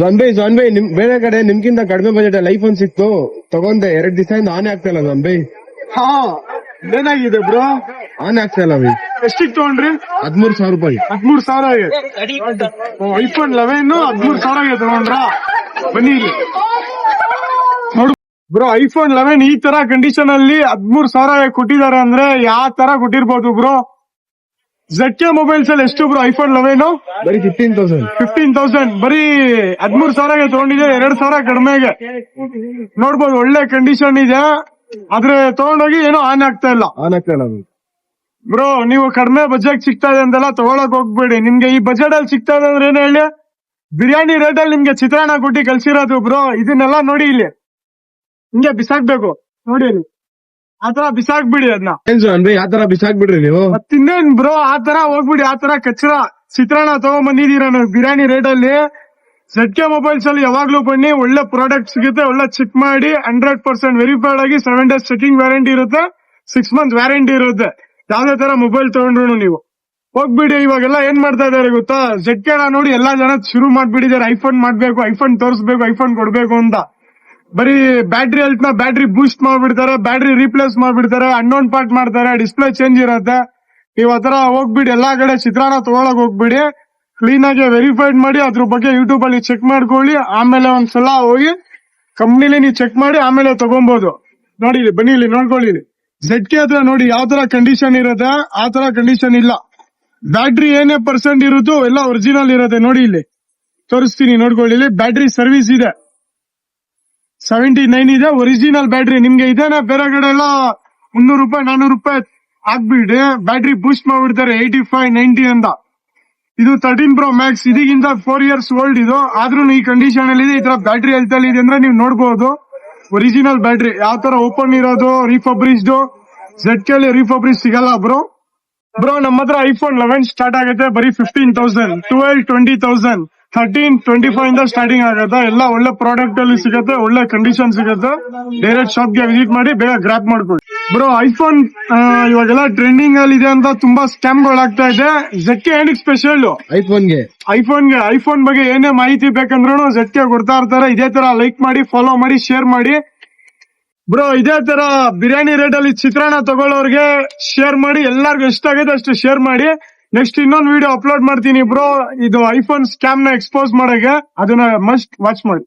ಜಾನ್ಬೈ ನಿಮ್ ಬೇರೆ ಕಡೆ ನಿಮ್ಗಿಂತ ಕಡಿಮೆ ಬಜೆಟ್ ಅಲ್ಲಿ ಐಫೋನ್ ಸಿಕ್ತು ತಗೊಂಡೆ 2 ದಿವಸದಿಂದ ಆನ್ ಆಗ್ತಾ ಇಲ್ಲ ಜಾನ್ಬೈ. ಹಾ ಏನಾಗಿದೆ ಬ್ರೋ? ಆನ್ ಆಗ್ತಾ ಇಲ್ಲ ಬೈ. ಎಷ್ಟಿಗೆ ತಗೊಂಡ್ರಿ? 13,000 ರೂಪಾಯಿ. 13,000 ಐಫೋನ್ 11 13,000 ತಗೊಂಡ್ರ? ಬನ್ನಿ ಇಲ್ಲಿ ನೋಡು ಬ್ರೋ, ಐಫೋನ್ 11 ಈ ತರ ಕಂಡೀಷನ್ ಅಲ್ಲಿ 13,000 ಕೊಟ್ಟಿದ್ದಾರೆ ಅಂದ್ರೆ ಯಾವ ತರ ಕೊಟ್ಟಿರ್ಬೋದು ಬ್ರೋ? ZK ಮೊಬೈಲ್ಸ್ ಅಲ್ಲಿ ಎಷ್ಟು ಬ್ರೋ ಐಫೋನ್ 11? ಬರೀ 15,000. ಬರೀ 13,000 ತಗೊಂಡಿದೆ, 2,000 ಕಡಿಮೆಗೆ ನೋಡ್ಬೋದು. ಒಳ್ಳೆ ಕಂಡೀಷನ್ ಇದೆ, ಆದ್ರೆ ತಗೊಂಡೋಗಿ ಏನೋ ಆನ್ ಆಗ್ತಾ ಇಲ್ಲ. ಬ್ರೋ ನೀವು ಕಡಿಮೆ ಬಜೆಟ್ ಸಿಗ್ತಾ ಇದೆ ಅಂತೆಲ್ಲ ತಗೊಳಕ್ ಹೋಗ್ಬೇಡಿ. ನಿಮ್ಗೆ ಈ ಬಜೆಟ್ ಅಲ್ಲಿ ಸಿಗ್ತಾ ಇದೆ ಅಂದ್ರೆ ಏನ್ ಹೇಳಿ, ಬಿರಿಯಾನಿ ರೇಟ್ ಅಲ್ಲಿ ನಿಮ್ಗೆ ಚಿತ್ರಾನ್ನ ಕೊಟ್ಟಿ ಕಳ್ಸಿರೋದು ಬ್ರೋ. ಇದನ್ನೆಲ್ಲ ನೋಡಿ ಇಲ್ಲಿ ಹಿಂಗೆ ಬಿಸಾಕ್ಬೇಕು ನೋಡಿ, ಇಲ್ಲಿ ಆತರ ಬಿಸಾಕ್ಬಿಡಿ ಅದನ್ನ. ಆತರ ಬಿಸಾಕ್ಬಿಡ್ರಿ ನೀವು. ಮತ್ತಿನ್ನೇನ್ ಬ್ರೋ, ಆತರ ಹೋಗ್ಬಿಡಿ. ಆತರ ಕಚ್ಚರ ಚಿತ್ರಾನ್ನ ತಗೊಂಡ್ ಬಂದಿದೀರ ನೀವು ಬಿರಿಯಾನಿ ರೇಟ್ ಅಲ್ಲಿ. ZK ಮೊಬೈಲ್ಸ್ ಅಲ್ಲಿ ಯಾವಾಗ್ಲೂ ಬನ್ನಿ, ಒಳ್ಳೆ ಪ್ರಾಡಕ್ಟ್ ಸಿಗುತ್ತೆ, ಒಳ್ಳೆ ಚೆಕ್ ಮಾಡಿ 100% ವೆರಿಫೈಡ್ ಆಗಿ 7 days ಚೆಕಿಂಗ್ ವ್ಯಾರಂಟಿ ಇರುತ್ತೆ, 6 months ವ್ಯಾರಂಟಿ ಇರುತ್ತೆ. ಯಾವ್ದೇ ತರ ಮೊಬೈಲ್ ತಗೊಂಡ್ರು ನೀವು ಹೋಗ್ಬಿಡಿ. ಇವಾಗೆಲ್ಲ ಏನ್ ಮಾಡ್ತಾ ಇದಾರೆ ಗೊತ್ತಾ, ZK ನೋಡಿ ಎಲ್ಲಾ ಜನ ಶುರು ಮಾಡ್ಬಿಟ್ಟಿದ್ದಾರೆ, ಐಫೋನ್ ಮಾಡ್ಬೇಕು, ಐಫೋನ್ ತೋರಿಸ್ಬೇಕು, ಐಫೋನ್ ಕೊಡ್ಬೇಕು ಅಂತ. ಬರೀ ಬ್ಯಾಟ್ರಿ ಹೆಲ್ತ್ ನ ಬ್ಯಾಟ್ರಿ ಬೂಸ್ಟ್ ಮಾಡ್ಬಿಡ್ತಾರೆ, ಬ್ಯಾಟ್ರಿ ರೀಪ್ಲೇಸ್ ಮಾಡ್ಬಿಡ್ತಾರೆ, ಅನ್ನೋನ್ ಪಾರ್ಟ್ ಮಾಡ್ತಾರೆ, ಡಿಸ್ಪ್ಲೇ ಚೇಂಜ್ ಇರುತ್ತೆ. ನೀವ್ ಆತರ ಹೋಗ್ಬಿಡಿ, ಎಲ್ಲಾ ಕಡೆ ಚಿತ್ರಾನ್ನ ತಗೊಳಕ್ ಹೋಗ್ಬಿಡಿ. ಕ್ಲೀನ್ ಆಗಿ ವೆರಿಫೈಡ್ ಮಾಡಿ, ಅದ್ರ ಬಗ್ಗೆ ಯೂಟ್ಯೂಬ್ ಅಲ್ಲಿ ಚೆಕ್ ಮಾಡ್ಕೊಳ್ಳಿ. ಆಮೇಲೆ ಒಂದ್ಸಲ ಹೋಗಿ ಕಂಪ್ನಿಲಿ ನೀವು ಚೆಕ್ ಮಾಡಿ ಆಮೇಲೆ ತಗೊಬಹುದು. ನೋಡಿ ಇಲ್ಲಿ ಬನ್ನಿ, ಇಲ್ಲಿ ನೋಡ್ಕೊಳ್ಳಿ. ಇಲ್ಲಿ ZK ಹತ್ರ ನೋಡಿ ಯಾವ ತರ ಕಂಡೀಷನ್ ಇರುತ್ತೆ, ಆ ತರ ಕಂಡೀಷನ್ ಇಲ್ಲ. ಬ್ಯಾಟ್ರಿ ಏನೇ ಪರ್ಸೆಂಟ್ ಇರುತ್ತೋ ಎಲ್ಲ ಒರಿಜಿನಲ್ ಇರುತ್ತೆ. ನೋಡಿ ಇಲ್ಲಿ ತೋರಿಸ್ತೀನಿ, ನೋಡ್ಕೊಳ್ಳಿ. ಇಲ್ಲಿ ಬ್ಯಾಟ್ರಿ ಸರ್ವಿಸ್ ಇದೆ, 79 ಇದೆ, ಒರಿಜಿನಲ್ ಬ್ಯಾಟ್ರಿ. ನಿಮ್ಗೆ ಇದೇನೆ ಬೇರೆ ಕಡೆ ಎಲ್ಲ 300 ರೂಪಾಯಿ 400 ರೂಪಾಯಿ ಹಾಕ್ಬಿಟ್ಟು ಬ್ಯಾಟ್ರಿ ಬೂಸ್ಟ್ ಮಾಡ್ಬಿಡ್ತಾರೆ 85 90 ಅಂತ. ಇದು 13 Pro Max, ಇದಕ್ಕಿಂತ 4 years ಓಲ್ಡ್ ಇದು. ಆದ್ರೂ ಈ ಕಂಡೀಷನ್ ಅಲ್ಲಿ ಇದೆ, ಈ ತರ ಬ್ಯಾಟ್ರಿ ಹೆಲ್ತ್ ಅಲ್ಲಿ ಇದೆ ಅಂದ್ರೆ ನೀವು ನೋಡ್ಬೋದು. ಒರಿಜಿನಲ್ ಬ್ಯಾಟ್ರಿ, ಯಾವ ತರ ಓಪನ್ ಇರೋದು, ರೀಫಬ್ರಿಸ್ಡ್. ZK ಅಲ್ಲಿ ರೀಫಬ್ರಿಸ್ ಸಿಗಲ್ಲ ಬ್ರೋ. ನಮ್ಮ ಹತ್ರ ಐಫೋನ್ 11 ಸ್ಟಾರ್ಟ್ ಆಗುತ್ತೆ ಬರೀ 15,000, 12, 20,000, 13, 25 ಇಂದ ಸ್ಟಾರ್ಟಿಂಗ್ ಆಗುತ್ತೆ. ಎಲ್ಲ ಒಳ್ಳೆ ಪ್ರಾಡಕ್ಟ್ ಅಲ್ಲಿ ಸಿಗುತ್ತೆ, ಒಳ್ಳೆ ಕಂಡೀಷನ್ ಸಿಗುತ್ತೆ. ಡೈರೆಕ್ಟ್ ಶಾಪ್ ಗೆ ವಿಸಿಟ್ ಮಾಡಿ ಬೇಗ ಗ್ರಾಪ್ ಮಾಡ್ಕೊಳ್ಳಿ ಬ್ರೋ. ಐಫೋನ್ ಇವಾಗೆಲ್ಲ ಟ್ರೆಂಡಿಂಗ್ ಅಲ್ಲಿ ಇದೆ ಅಂತ ತುಂಬಾ ಸ್ಕ್ಯಾಮ್ ಗಳಾಗ್ತಾ ಇದೆ. ZK ಏನಕ್ಕೆ ಸ್ಪೆಷಲ್ ಐಫೋನ್ ಬಗ್ಗೆ ಏನೇ ಮಾಹಿತಿ ಬೇಕಂದ್ರೂ ZK ಕೊಡ್ತಾ ಇರ್ತಾರೆ. ಇದೇ ತರ ಲೈಕ್ ಮಾಡಿ, ಫಾಲೋ ಮಾಡಿ, ಶೇರ್ ಮಾಡಿ ಬ್ರೋ. ಇದೇ ತರ ಬಿರಿಯಾನಿ ರೇಟ್ ಅಲ್ಲಿ ಚಿತ್ರಾನ್ನ ತಗೊಳ್ಳೋರ್ಗೆ ಶೇರ್ ಮಾಡಿ, ಎಲ್ಲಾರ್ಗು ಎಷ್ಟಾಗುತ್ತೆ ಅಷ್ಟು ಶೇರ್ ಮಾಡಿ. ನೆಕ್ಸ್ಟ್ ಇನ್ನೊಂದು ವಿಡಿಯೋ ಅಪ್ಲೋಡ್ ಮಾಡ್ತೀನಿ ಬ್ರೋ, ಇದು ಐಫೋನ್ ಸ್ಕ್ಯಾಮ್ ನ ಎಕ್ಸ್ಪೋಸ್ ಮಾಡಕ್ಕೆ. ಅದನ್ನ ಮಸ್ಟ್ ವಾಚ್ ಮಾಡಿ.